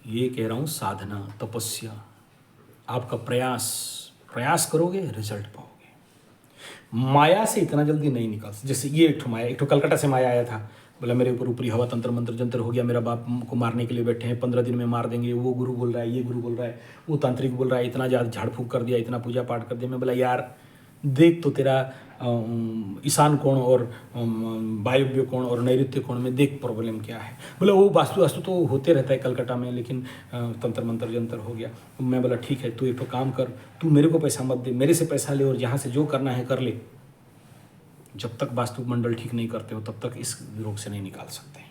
ये कह रहा हूँ साधना, तपस्या, आपका प्रयास करोगे रिजल्ट पाओगे। माया से इतना जल्दी नहीं निकल। जैसे ये एक ठो कलकत्ता से माया आया था, बोला मेरे ऊपर ऊपरी हवा तंत्र मंत्र जंत्र हो गया, मेरा बाप को मारने के लिए बैठे हैं, 15 दिन में मार देंगे। वो गुरु बोल रहा है, ये गुरु बोल रहा है, वो तांत्रिक बोल रहा है, इतना ज़्यादा झाड़ फूक कर दिया, इतना पूजा पाठ कर दिया। मैं बोला यार देख तो तेरा ईशान कोण और वायव्य कोण और नैऋत्य कोण में देख प्रॉब्लम क्या है। बोला वो वास्तु तो होते रहता है कलकत्ता में, लेकिन तंत्र मंत्र जंत्र हो गया। मैं बोला ठीक है, तू एक तो काम कर, तू मेरे को पैसा मत दे, मेरे से पैसा ले और जहाँ से जो करना है कर ले। जब तक वास्तु मंडल ठीक नहीं करते हो तब तक इस रोग से नहीं निकाल सकते।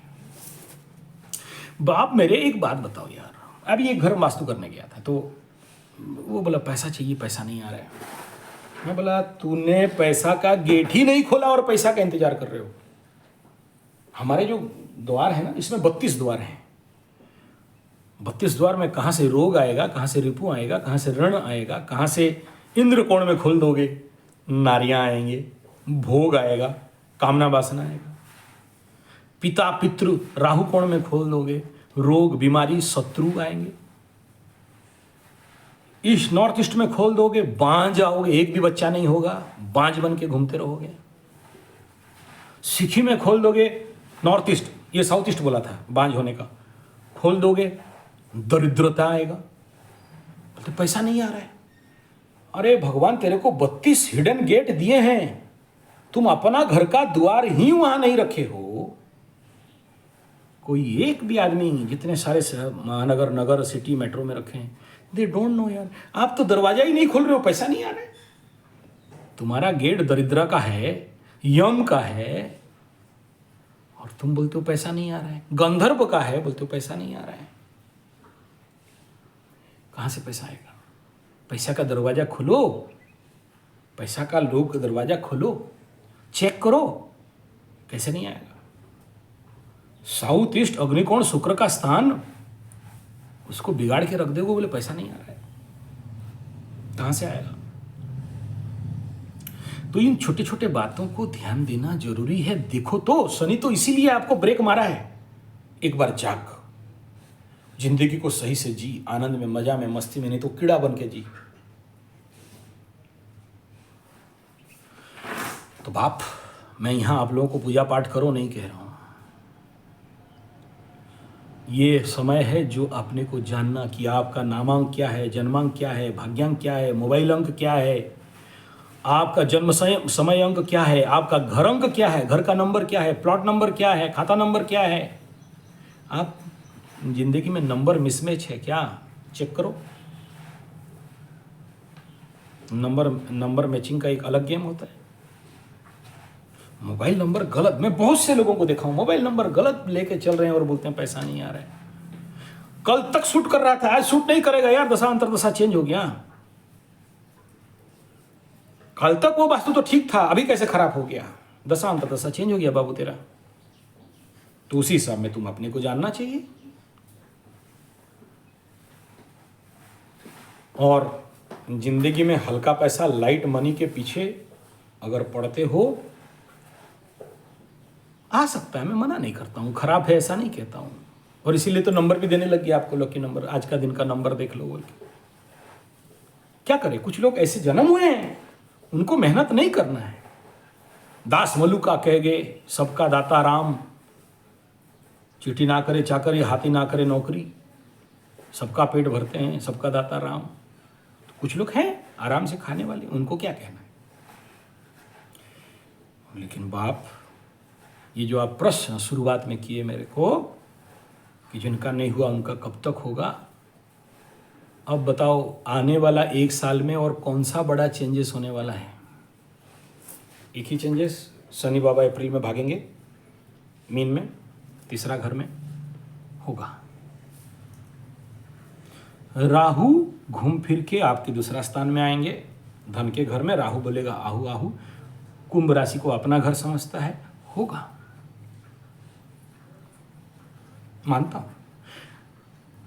बाप मेरे एक बात बताओ यार, अभी एक घर वास्तु करने गया था, तो वो बोला पैसा चाहिए, पैसा नहीं आ रहा है। मैं बोला तूने पैसा का गेट ही नहीं खोला और पैसा का इंतजार कर रहे हो। हमारे जो द्वार है ना, इसमें 32 द्वार हैं। 32 द्वार में कहाँ से रोग आएगा, कहाँ से रिपु आएगा, कहाँ से ऋण आएगा, कहाँ से इंद्र कोण में खोल दोगे नारियां आएंगे, भोग आएगा, कामना वासना आएगा। पिता पितृ राहु कोण में खोल दोगे, रोग बीमारी शत्रु आएंगे। ईस्ट नॉर्थ ईस्ट में खोल दोगे, बांझ आओगे, एक भी बच्चा नहीं होगा, बांझ बन के घूमते रहोगे। सिक्किम में खोल दोगे, नॉर्थ ईस्ट, ये साउथ ईस्ट बोला था बांझ होने का, खोल दोगे दरिद्रता आएगा। तो पैसा नहीं आ रहा है। अरे भगवान तेरे को 32 हिडन गेट दिए हैं, तुम अपना घर का द्वार ही वहां नहीं रखे हो। कोई एक भी आदमी, जितने सारे महानगर नगर सिटी मेट्रो में रखे हैं, दे डोंट नो यार। आप तो दरवाजा ही नहीं खोल रहे हो, पैसा नहीं आ रहा है। तुम्हारा गेट दरिद्र का है, यम का है, और तुम बोलते हो पैसा नहीं आ रहा है। गंधर्व का है, बोलते हो पैसा नहीं आ रहा है। कहां से पैसा आएगा? पैसा का दरवाजा खोलो, पैसा का लोग दरवाजा खोलो, चेक करो, कैसे नहीं आएगा। साउथ ईस्ट अग्निकोण शुक्र का स्थान, उसको बिगाड़ के रख दोगे, बोले पैसा नहीं आ रहा है, कहां से आएगा? तो इन छोटे छोटे बातों को ध्यान देना जरूरी है। देखो तो शनि तो इसीलिए आपको ब्रेक मारा है। एक बार जाग, जिंदगी को सही से जी, आनंद में, मजा में, मस्ती में, नहीं तो कीड़ा बन के जी। तो बाप, मैं यहां आप लोगों को पूजा पाठ करो नहीं कह रहा हूं। ये समय है जो अपने को जानना कि आपका नामांक क्या है, जन्मांक क्या है, भाग्यांक क्या है, मोबाइल अंक क्या है, आपका जन्म समय अंक क्या है, आपका घर अंक क्या है, घर का नंबर क्या है, प्लॉट नंबर क्या है, खाता नंबर क्या है। आप जिंदगी में नंबर मिसमैच है क्या, चेक करो। नंबर मैचिंग का एक अलग गेम होता है। मोबाइल नंबर गलत, मैं बहुत से लोगों को देखा हूं मोबाइल नंबर गलत लेके चल रहे हैं और बोलते हैं पैसा नहीं आ रहा है। कल तक शूट कर रहा था, आज शूट नहीं करेगा यार, दशा अंतरदशा चेंज हो गया। कल तक वो वास्तु तो ठीक था, अभी कैसे खराब हो गया, दशा अंतरदशा चेंज हो गया बाबू तेरा। तो उसी हिसाब में तुम अपने को जानना चाहिए। और जिंदगी में हल्का पैसा, लाइट मनी के पीछे अगर पड़ते हो, आ सकता है, मैं मना नहीं करता हूं, खराब है ऐसा नहीं कहता हूं। और इसीलिए तो नंबर भी देने लग गया आपको, लकी नंबर, आज का दिन का नंबर देख लो। क्या करें, कुछ लोग ऐसे जन्म हुए हैं, उनको मेहनत नहीं करना है। दास मलू का कह गए, सबका दाता राम, चीटी ना करे चाकरी, हाथी ना करे नौकरी, सबका पेट भरते हैं, सबका दाता राम। तो कुछ लोग हैं आराम से खाने वाले, उनको क्या कहना है। लेकिन बाप, ये जो आप प्रश्न शुरुआत में किए मेरे को कि जिनका नहीं हुआ उनका कब तक होगा, अब बताओ आने वाला एक साल में और कौन सा बड़ा चेंजेस होने वाला है। एक ही चेंजेस, शनि बाबा अप्रैल में भागेंगे मीन में, तीसरा घर में होगा। राहु घूम फिर के आपके दूसरा स्थान में आएंगे, धन के घर में। राहु बोलेगा आहू आहू, कुंभ राशि को अपना घर समझता है, होगा, मानता हूं।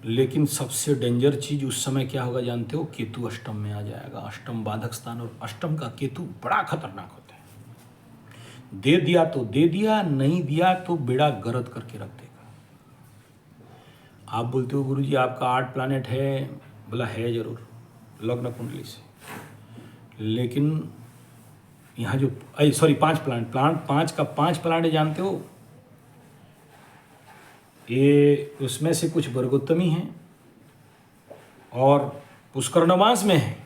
लेकिन सबसे डेंजर चीज उस समय क्या होगा जानते हो, केतु अष्टम में आ जाएगा। अष्टम बाधक स्थान, और अष्टम का केतु बड़ा खतरनाक होता है। दे दिया तो दे दिया, नहीं दिया तो बेड़ा गर्द करके रख देगा। आप बोलते हो गुरुजी आपका 8 प्लैनेट है, बोला है जरूर लग्न कुंडली से, लेकिन यहाँ जो 5 प्लैनेट, 5 का 5 प्लैनेट जानते हो, ये उसमें से कुछ वर्गोत्तमी हैं और पुष्कर नवांश में है।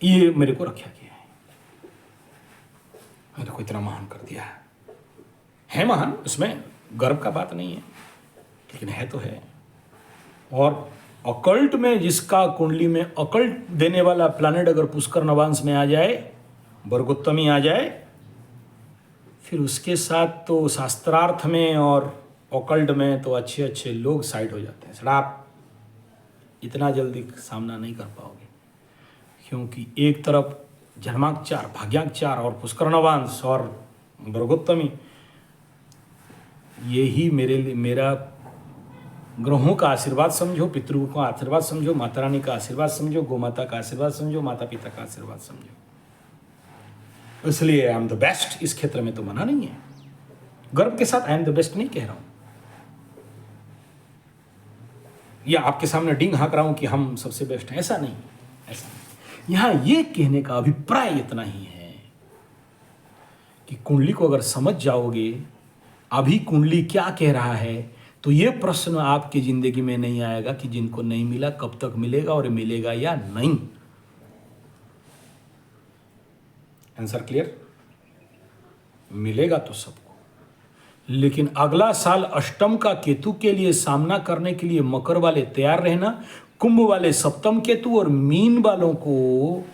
ये मेरे को रखा गया है, मेरे को इतना महान कर दिया है महान, उसमें गर्व का बात नहीं है, लेकिन है तो है। और अकल्ट में जिसका कुंडली में अकल्ट देने वाला प्लैनेट अगर पुष्कर नवांश में आ जाए, वर्गोत्तमी आ जाए, फिर उसके साथ तो शास्त्रार्थ में और ऑकल्ट में तो अच्छे अच्छे लोग साइड हो जाते हैं। सर आप इतना जल्दी सामना नहीं कर पाओगे, क्योंकि एक तरफ जन्मांक 4, भाग्यांक 4 और पुष्कर नवांश और वर्गोत्तमी, यही मेरा ग्रहों का आशीर्वाद समझो, पितरों का आशीर्वाद समझो, माता रानी का आशीर्वाद समझो, गोमाता का आशीर्वाद समझो, माता पिता का आशीर्वाद समझो। इसलिए आई एम द बेस्ट, इस क्षेत्र में तो मना नहीं है। गर्व के साथ आई एम द बेस्ट नहीं कह रहा हूं, या आपके सामने डिंग हाँक रहा हूं कि हम सबसे बेस्ट हैं, ऐसा नहीं, ऐसा नहीं। यहां ये कहने का अभिप्राय इतना ही है कि कुंडली को अगर समझ जाओगे अभी कुंडली क्या कह रहा है, तो ये प्रश्न आपकी जिंदगी में नहीं आएगा कि जिनको नहीं मिला कब तक मिलेगा और मिलेगा या नहीं। Answer clear? मिलेगा तो सबको, लेकिन अगला साल अष्टम का केतु के लिए सामना करने के लिए मकर वाले तैयार रहना, कुंभ वाले सप्तम केतु और मीन वालों को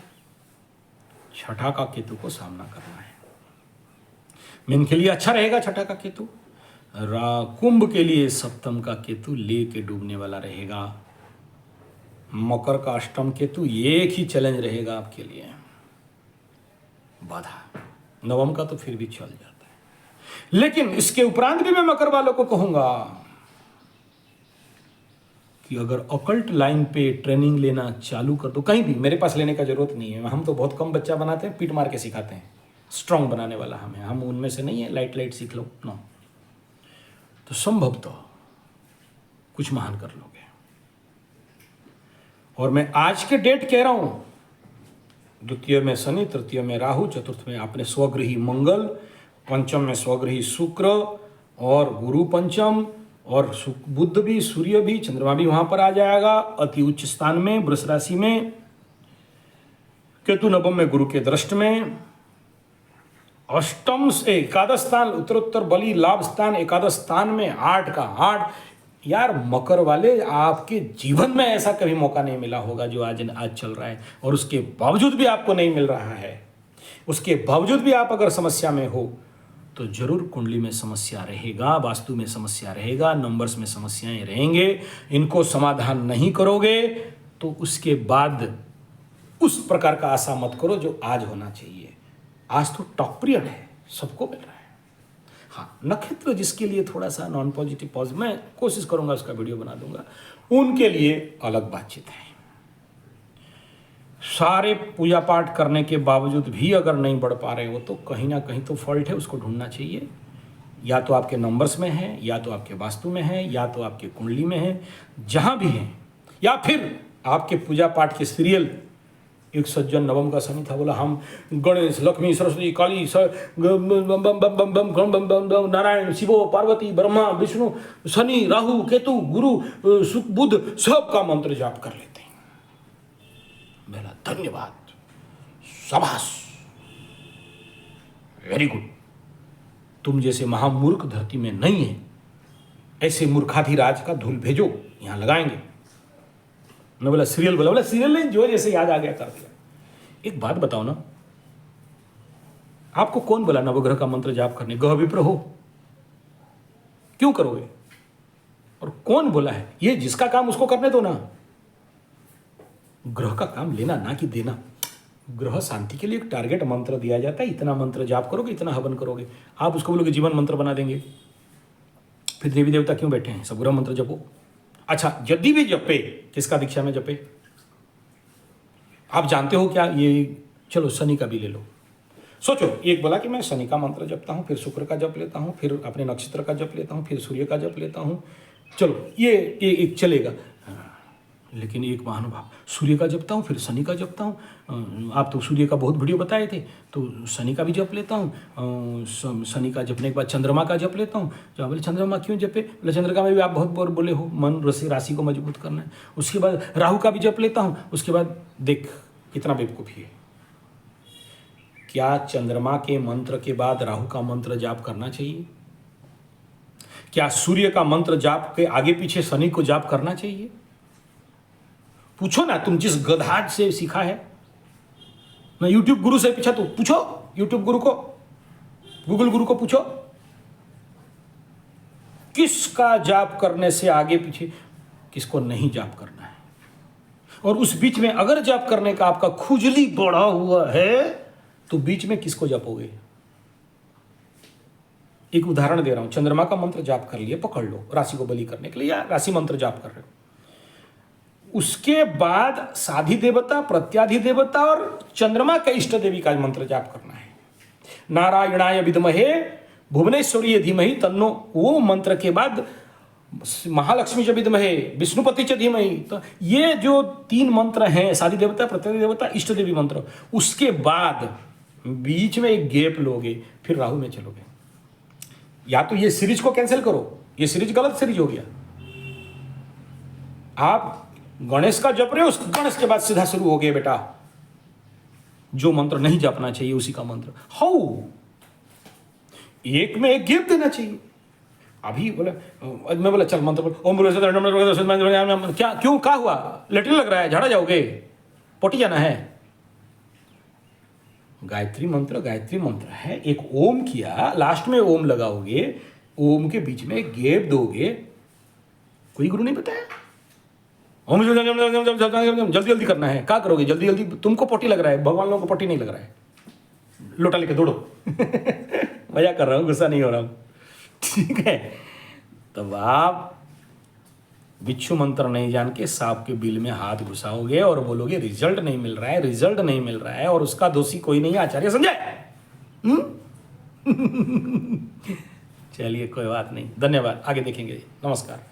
छठा का केतु को सामना करना है। मीन के लिए अच्छा रहेगा छठा का केतु, कुंभ के लिए सप्तम का केतु लेके डूबने वाला रहेगा, मकर का अष्टम केतु एक ही चैलेंज रहेगा आपके लिए, बाधा। नवम का तो फिर भी चल जाता है। लेकिन इसके उपरांत भी मैं मकर वालों को कहूंगा कि अगर ऑकल्ट लाइन पे ट्रेनिंग लेना चालू कर दो, कहीं भी, मेरे पास लेने का जरूरत नहीं है, हम तो बहुत कम बच्चा बनाते हैं, पीट मार के सिखाते हैं, स्ट्रांग बनाने वाला हम उनमें से नहीं है, लाइट लाइट सीख लो, नो। तो संभवतः कुछ महान कर लोगे। और मैं आज के डेट कह रहा हूं, द्वितीय में शनि, तृतीय में राहु, चतुर्थ में आपने स्वगृही मंगल, पंचम में स्वगृही शुक्र और गुरु पंचम, और बुध भी, सूर्य भी, चंद्रमा भी वहां पर आ जाएगा अति उच्च स्थान में वृष राशि में, केतु नवम में गुरु के दृष्ट में, अष्टम से एकादश स्थान, उत्तरोत्तर बली लाभ स्थान एकादश स्थान में 8 का 8। यार मकर वाले, आपके जीवन में ऐसा कभी मौका नहीं मिला होगा जो आज चल रहा है, और उसके बावजूद भी आपको नहीं मिल रहा है, उसके बावजूद भी आप अगर समस्या में हो तो जरूर कुंडली में समस्या रहेगा, वास्तु में समस्या रहेगा, नंबर्स में समस्याएं रहेंगे। इनको समाधान नहीं करोगे तो उसके बाद उस प्रकार का आशा मत करो जो आज होना चाहिए। आज तो टॉप पीरियड है, सबको मिल रहा है। हाँ, नक्षत्र जिसके लिए थोड़ा सा नॉन पॉजिटिव पॉजिटिव, मैं कोशिश करूंगा उसका वीडियो बना दूंगा, उनके लिए अलग बातचीत है। सारे पूजा पाठ करने के बावजूद भी अगर नहीं बढ़ पा रहे हो तो कहीं ना कहीं तो फॉल्ट है, उसको ढूंढना चाहिए। या तो आपके नंबर्स में है, या तो आपके वास्तु में है, या तो आपके कुंडली में है, जहां भी है, या फिर आपके पूजा पाठ के सीरियल। एक सज्जन नवम का शनि था, बोला हम गणेश, लक्ष्मी, सरस्वती, काली, नारायण, शिवो, पार्वती, ब्रह्मा, विष्णु, शनि, राहु, केतु, गुरु, बुध, सबका मंत्र जाप कर लेते हैं। मेरा धन्यवाद, शाबाश, वेरी गुड। तुम जैसे महामूर्ख धरती में नहीं है, ऐसे मूर्खाधिराज का धूल भेजो, यहां लगाएंगे। मैं बोला सीरियल, बोला सीरियल नहीं, जो जैसे याद आ गया कर दिया। एक बात बताओ ना, आपको कौन बोला नवग्रह का मंत्र जाप करने? गह विप्र हो, क्यों करोगे? और कौन बोला है ये जिसका काम उसको करने दो ना। ग्रह का काम लेना ना कि देना। ग्रह शांति के लिए एक टारगेट मंत्र दिया जाता है, इतना मंत्र जाप करोगे, इतना हवन करोगे। आप उसको बोलोगे जीवन मंत्र बना देंगे, फिर देवी देवता क्यों बैठे हैं? सब ग्रह मंत्र जपो। अच्छा, यदि भी जपे, किसका दीक्षा में जपे? आप जानते हो क्या? ये चलो शनि का भी ले लो। सोचो, एक बोला कि मैं शनि का मंत्र जपता हूँ, फिर शुक्र का जप लेता हूँ, फिर अपने नक्षत्र का जप लेता हूँ, फिर सूर्य का जप लेता हूँ। चलो ये एक चलेगा। लेकिन एक महानुभाव, सूर्य का जपता हूँ, फिर शनि का जपता हूँ। आप तो सूर्य का बहुत वीडियो बताए थे, तो शनि का भी जप लेता हूँ। शनि का जपने के बाद चंद्रमा का जप लेता हूँ। जब बोले चंद्रमा क्यों जपे? बोले चंद्रमा में भी आप बहुत बार बोले हो, मन राशि को मजबूत करना है। उसके बाद राहु का भी जप लेता हूँ। उसके बाद देख कितना बेवकूफ़ी है। क्या चंद्रमा के मंत्र के बाद राहु का मंत्र जाप करना चाहिए? क्या सूर्य का मंत्र जाप के आगे पीछे शनि को जाप करना चाहिए? पूछो ना, तुम जिस गधाज से सीखा है ना, यूट्यूब गुरु से पूछा तो पूछो, यूट्यूब गुरु को, गूगल गुरु को पूछो, किसका जाप करने से आगे पीछे, किसको नहीं जाप करना है। और उस बीच में अगर जाप करने का आपका खुजली बढ़ा हुआ है तो बीच में किसको जपोगे? एक उदाहरण दे रहा हूं, चंद्रमा का मंत्र जाप कर लिए, पकड़ लो, राशि को बलि करने के लिए, या राशि मंत्र जाप कर रहे हो। उसके बाद साधी देवता, प्रत्याधि देवता और चंद्रमा के इष्ट देवी का मंत्र जाप करना है। नारायणाय विद्महे भुवनेश्वरी धीमहि तन्नो, वो मंत्र के बाद महालक्ष्मी च विद्महे विष्णुपति च धीमहि। तो ये जो 3 मंत्र हैं, साधी देवता, प्रत्याधि देवता, इष्ट देवी मंत्र, उसके बाद बीच में एक गैप लोगे, फिर राहु में चलोगे। या तो ये सीरीज को कैंसिल करो, ये सीरीज गलत सीरीज हो गया। आप गणेश का जप रहे हो, उस गणेश के बाद सीधा शुरू हो गया बेटा, जो मंत्र नहीं जपना चाहिए उसी का मंत्र। हाउ, एक में एक गैप देना चाहिए। अभी बोला, मैं बोला चल मंत्र बोल, ओम क्या, क्यों, क्या हुआ? लेटरिन लग रहा है, झाड़ा जाओगे, पोटी जाना है? गायत्री मंत्र है। एक ओम किया, लास्ट में ओम लगाओगे, ओम के बीच में गैप दोगे। कोई गुरु नहीं बताया? ओम जल्दी जल्दी करना है, क्या करोगे? जल्दी जल्दी, तुमको पोटी लग रहा है, भगवान लोगों को पोटी नहीं लग रहा है। लोटा लेके दौड़ो। मजा कर रहा हूँ, गुस्सा नहीं हो रहा हूँ, ठीक है? तब आप बिच्छू मंत्र नहीं जान के सांप के बिल में हाथ घुसाओगे और बोलोगे रिजल्ट नहीं मिल रहा है, रिजल्ट नहीं मिल रहा है, और उसका दोषी कोई नहीं है आचार्य संजय। चलिए कोई बात नहीं, धन्यवाद, आगे देखेंगे। नमस्कार।